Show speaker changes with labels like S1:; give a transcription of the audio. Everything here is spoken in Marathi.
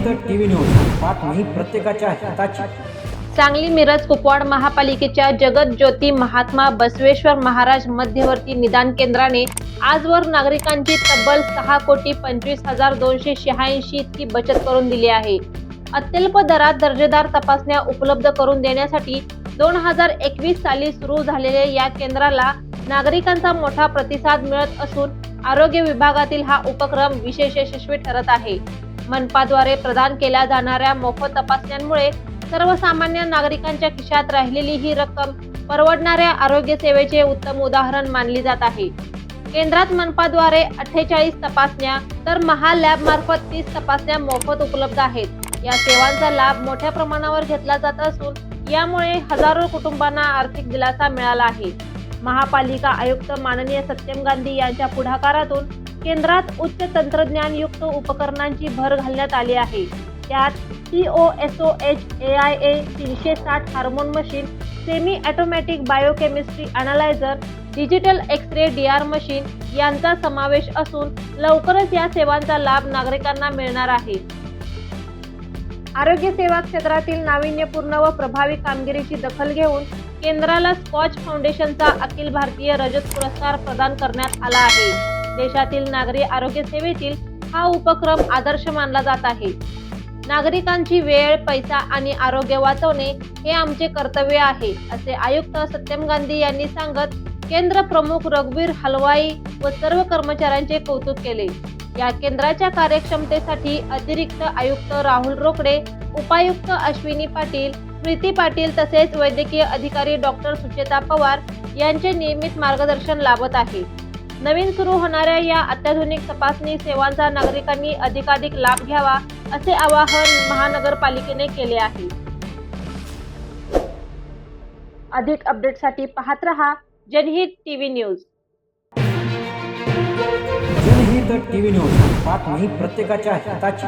S1: जनहित टीव्ही न्यूज, बातमी प्रत्येकाच्या हिताची.
S2: सांगली मिरज कुपवाड महापालिकेच्या जगत ज्योती महात्मा बसवेश्वर महाराज मध्यवर्ती निदान केंद्राने आजवर नागरिकांची तब्बल 6,25,286 इतकी बचत करून दिली आहे. अत्यल्प दरात दर्जेदार तपासण्या उपलब्ध करून देण्यासाठी 2021 साली सुरू झालेल्या या केंद्राला नागरिकांचा मोठा प्रतिसाद मिळत असून आरोग्य विभागातील हा उपक्रम विशेष यशस्वी ठरत आहे. मनपाद्वारे प्रदान केल्या जाणाऱ्या मोफत तपासण्यांमुळे सर्वसामान्य नागरिकांच्या खिशात राहिलेली ही रक्कम परवडणाऱ्या आरोग्य सेवेचे उत्तम उदाहरण मानली जात आहे. केंद्रात मनपाद्वारे 48 तपासण्या तर महालॅब मार्फत 30 तपासण्या मोफत उपलब्ध आहेत. या सेवांचा लाभ मोठ्या प्रमाणावर घेतला जात असून यामुळे हजारो कुटुंबांना आर्थिक दिलासा मिळाला आहे. महापालिका आयुक्त माननीय सत्यम गांधी यांच्या पुढाकारातून केंद्रात उच्च तंत्रज्ञानयुक्त उपकरणांची भर घालण्यात आली आहे. त्यात COSOH AIA 360 hormone machine, semi automatic biochemistry analyser, digital X-ray DR machine यांचा समावेश असून लवकरच या सेवांचा लाभ नागरिकांना मिळणार आहे. आरोग्य सेवा क्षेत्रातील नाविन्यपूर्ण व प्रभावी कामगिरीची दखल घेऊन केंद्राला स्कॉच फाउंडेशनचा अखिल भारतीय रजत पुरस्कार प्रदान करण्यात आला आहे. देशातील नागरी आरोग्य सेवेतील हा उपक्रम आदर्श मानला जात आहे. नागरिकांची वेळ, पैसा आणि आरोग्य वाचवणे हे आमचे कर्तव्य आहे, असे आयुक्त सत्यम गांधी यांनी सांगत केंद्र प्रमुख रघुवीर हलवाई व सर्व कर्मचाऱ्यांचे कौतुक केले. या केंद्राच्या कार्यक्षमतेसाठी अतिरिक्त आयुक्त राहुल रोकडे, उपायुक्त अश्विनी पाटील, प्रीती पाटील तसेच वैद्यकीय अधिकारी डॉक्टर सुचेता पवार यांचे नियमित मार्गदर्शन लाभत आहे. नवीन सुरू होणाऱ्या या अत्याधुनिक तपासणी सेवांचा नागरिकांनी अधिकाधिक लाभ घ्यावा असे आवाहन महानगरपालिकेने केले आहे. अधिक अपडेटसाठी पाहत रहा जनहित टीव्ही न्यूज.
S1: जनहित टीव्ही न्यूज, बातमी प्रत्येकाच्या हिताची.